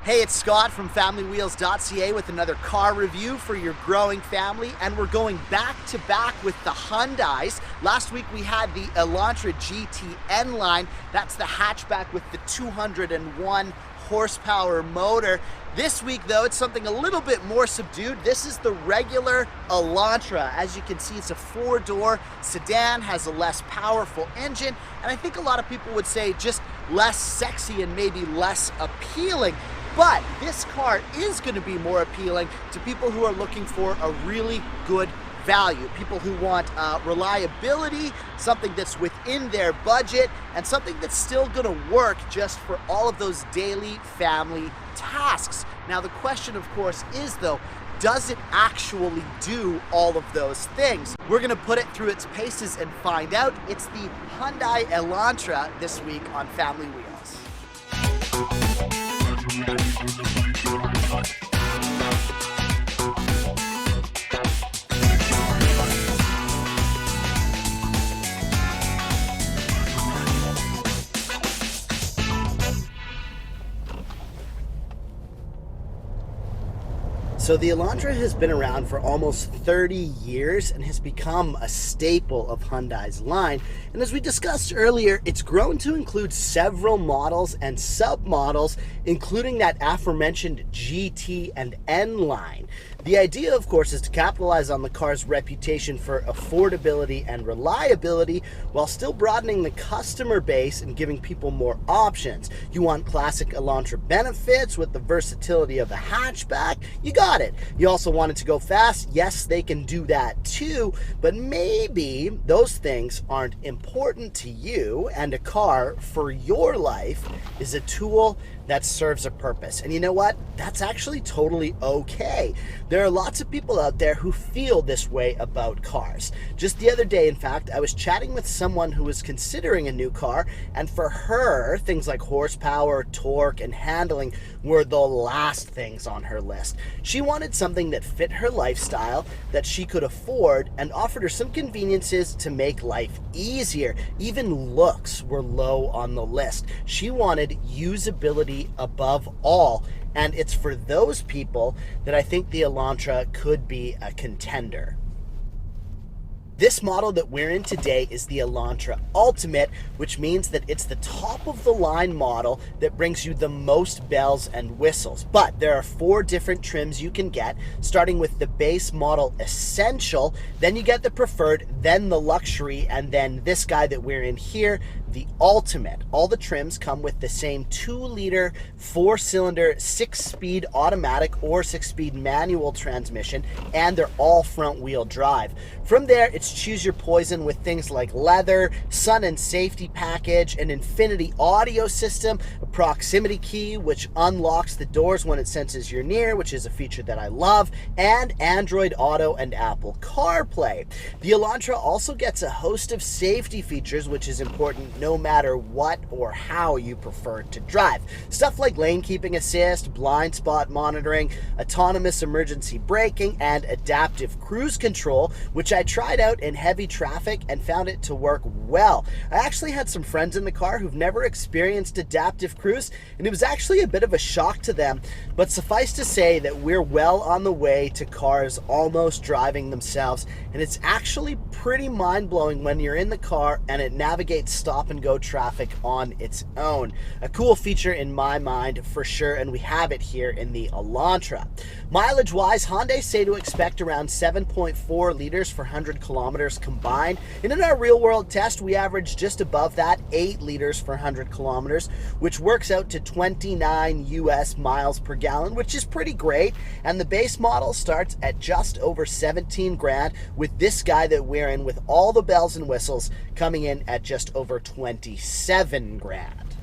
Hey, it's Scott from FamilyWheels.ca with another car review for your growing family, and we're going back to back with the Hyundais. Last week we had the Elantra GT N-Line. That's the hatchback with the 201 horsepower motor. This week though, it's something a little bit more subdued. This is the regular Elantra. As you can see, it's a four-door sedan, has a less powerful engine, and I think a lot of people would say just less sexy and maybe less appealing. But this car is going to be more appealing to people who are looking for a really good value, people who want reliability, something that's within their budget, and something that's still going to work just for all of those daily family tasks. Now the question, of course, is though, does it actually do all of those things? We're going to put it through its paces and find out. It's the Hyundai Elantra this week on Family Wheels. So the Elantra has been around for almost 30 years and has become a staple of Hyundai's line. And as we discussed earlier, it's grown to include several models and sub-models, including that aforementioned GT and N-Line. The idea, of course, is to capitalize on the car's reputation for affordability and reliability while still broadening the customer base and giving people more options. You want classic Elantra benefits with the versatility of a hatchback? You got it. You also want it to go fast? Yes, they can do that too, but maybe those things aren't important to you, and a car for your life is a tool that serves a purpose. And you know what? That's actually totally okay. There are lots of people out there who feel this way about cars. Just the other day, in fact, I was chatting with someone who was considering a new car, and for her, things like horsepower, torque, and handling were the last things on her list. She wanted something that fit her lifestyle, that she could afford, and offered her some conveniences to make life easier. Even looks were low on the list. She wanted usability above all, and it's for those people that I think the Elantra could be a contender. This model that we're in today is the Elantra Ultimate, which means that it's the top of the line model that brings you the most bells and whistles. But there are 4 different trims you can get, starting with the base model Essential, then you get the Preferred, then the Luxury, and then this guy that we're in here, the Ultimate. All the trims come with the same 2-liter, 4-cylinder, 6-speed automatic or 6-speed manual transmission, and they're all front-wheel drive. From there, it's choose your poison with things like leather, sun and safety package, an infinity audio system, a proximity key which unlocks the doors when it senses you're near, which is a feature that I love, and Android Auto and Apple CarPlay. The Elantra also gets a host of safety features, which is important no matter what or how you prefer to drive. Stuff like lane keeping assist, blind spot monitoring, autonomous emergency braking, and adaptive cruise control, which I tried out in heavy traffic and found it to work well. I actually had some friends in the car who've never experienced adaptive cruise, and it was actually a bit of a shock to them, but suffice to say that we're well on the way to cars almost driving themselves, and it's actually pretty mind-blowing when you're in the car and it navigates stop-and-go traffic on its own. A cool feature in my mind for sure, and we have it here in the Elantra. Mileage-wise, Hyundai say to expect around 7.4 liters for 100 kilometers combined, and in our real-world test, we averaged just above that, 8 liters for 100 kilometers, which works out to 29 US miles per gallon, which is pretty great, and the base model starts at just over 17 grand, with this guy that we're in with all the bells and whistles coming in at just over 27 grand.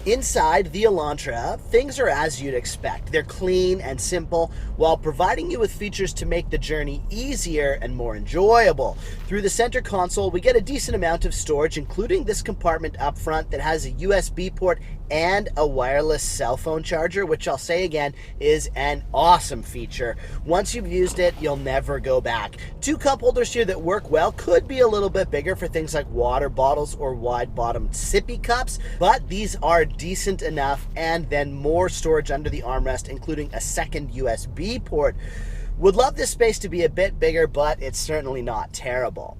Inside the Elantra, things are as you'd expect. They're clean and simple while providing you with features to make the journey easier and more enjoyable. Through the center console, we get a decent amount of storage, including this compartment up front that has a USB port and a wireless cell phone charger, which I'll say again is an awesome feature. Once you've used it, you'll never go back. 2 cup holders here that work well, could be a little bit bigger for things like water bottles or wide-bottomed sippy cups, but these are decent enough, and then more storage under the armrest, including a second USB port. Would love this space to be a bit bigger, but it's certainly not terrible.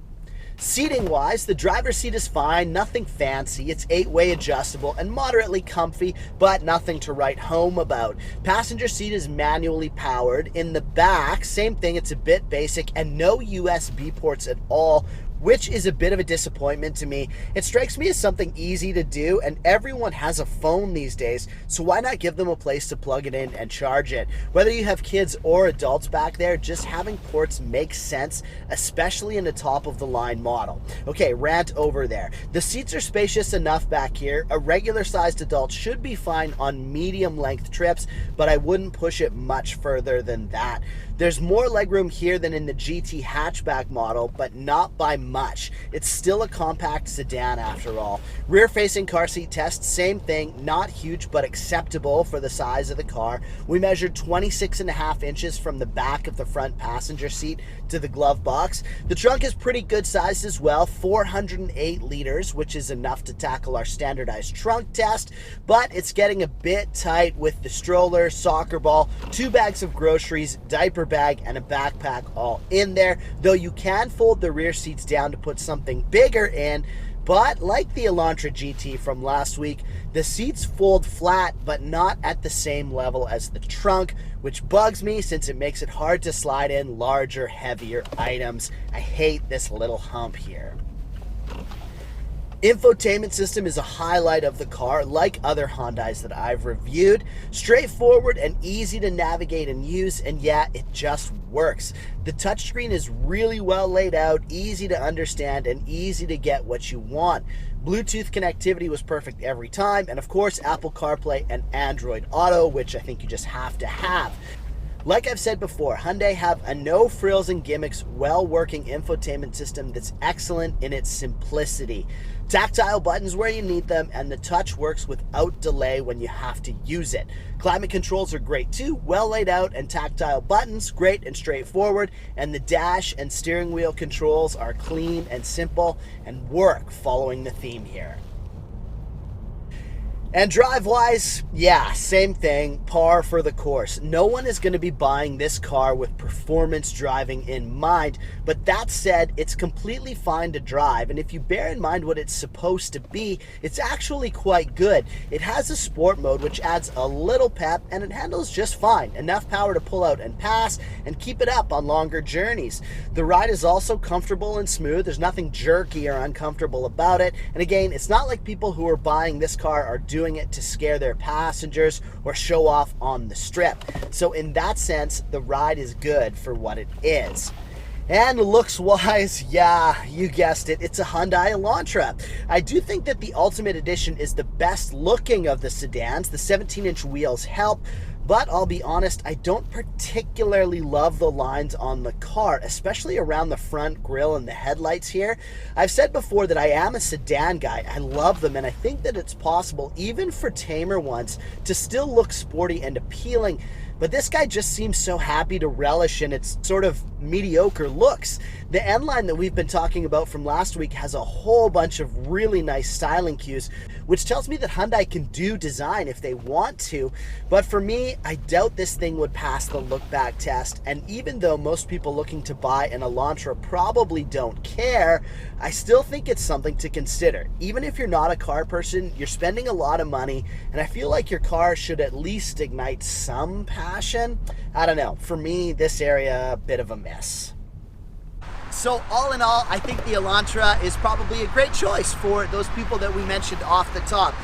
Seating wise, the driver's seat is fine, nothing fancy. It's 8-way adjustable and moderately comfy, but nothing to write home about. Passenger seat is manually powered. In the back, same thing, it's a bit basic and no USB ports at all, which is a bit of a disappointment to me. It strikes me as something easy to do, and everyone has a phone these days, so why not give them a place to plug it in and charge it? Whether you have kids or adults back there, just having ports makes sense, especially in a top-of-the-line model. Okay, rant over there. The seats are spacious enough back here. A regular-sized adult should be fine on medium-length trips, but I wouldn't push it much further than that. There's more legroom here than in the GT hatchback model, but not by much. It's still a compact sedan after all. Rear-facing car seat test, same thing, not huge but acceptable for the size of the car. We measured 26.5 inches from the back of the front passenger seat to the glove box. The trunk is pretty good sized as well, 408 liters, which is enough to tackle our standardized trunk test, but it's getting a bit tight with the stroller, soccer ball, 2 bags of groceries, diaper bag, and a backpack all in there, though you can fold the rear seats down to put something bigger in. But like the Elantra GT from last week, the seats fold flat but not at the same level as the trunk, which bugs me since it makes it hard to slide in larger, heavier items. I hate this little hump here. Infotainment system is a highlight of the car, like other Hyundais that I've reviewed. Straightforward and easy to navigate and use, and yeah, it just works. The touchscreen is really well laid out, easy to understand, and easy to get what you want. Bluetooth connectivity was perfect every time, and of course Apple CarPlay and Android Auto, which I think you just have to have. Like I've said before, Hyundai have a no frills and gimmicks, well-working infotainment system that's excellent in its simplicity. Tactile buttons where you need them, and the touch works without delay when you have to use it. Climate controls are great too, well laid out, and tactile buttons, great and straightforward, and the dash and steering wheel controls are clean and simple and work following the theme here. And drive-wise, yeah, same thing, par for the course. No one is going to be buying this car with performance driving in mind, but that said, it's completely fine to drive, and if you bear in mind what it's supposed to be, it's actually quite good. It has a sport mode, which adds a little pep, and it handles just fine. Enough power to pull out and pass, and keep it up on longer journeys. The ride is also comfortable and smooth. There's nothing jerky or uncomfortable about it, and again, it's not like people who are buying this car are doing it to scare their passengers or show off on the strip. So in that sense, the ride is good for what it is. And looks wise, yeah, you guessed it, it's a Hyundai Elantra. I do think that the Ultimate Edition is the best looking of the sedans. The 17-inch wheels help, but I'll be honest, I don't particularly love the lines on the car, especially around the front grille and the headlights here. I've said before that I am a sedan guy. I love them, and I think that it's possible, even for tamer ones, to still look sporty and appealing. But this guy just seems so happy to relish in its sort of mediocre looks. The N-Line that we've been talking about from last week has a whole bunch of really nice styling cues, which tells me that Hyundai can do design if they want to. But for me, I doubt this thing would pass the look-back test. And even though most people looking to buy an Elantra probably don't care, I still think it's something to consider. Even if you're not a car person, you're spending a lot of money, and I feel like your car should at least ignite some passion. I don't know. For me, this area, a bit of a mess. So all in all, I think the Elantra is probably a great choice for those people that we mentioned off the top.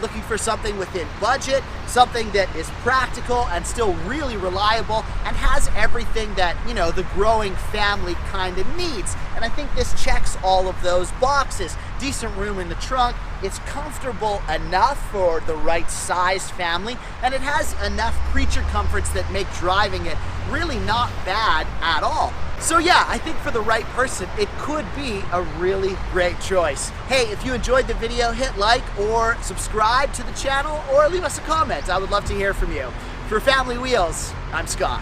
Looking for something within budget, something that is practical and still really reliable and has everything that, you know, the growing family kind of needs. And I think this checks all of those boxes. Decent room in the trunk, it's comfortable enough for the right sized family, and it has enough creature comforts that make driving it really not bad at all. So yeah, I think for the right person, it could be a really great choice. Hey, if you enjoyed the video, hit like or subscribe to the channel or leave us a comment. I would love to hear from you. For Family Wheels, I'm Scott.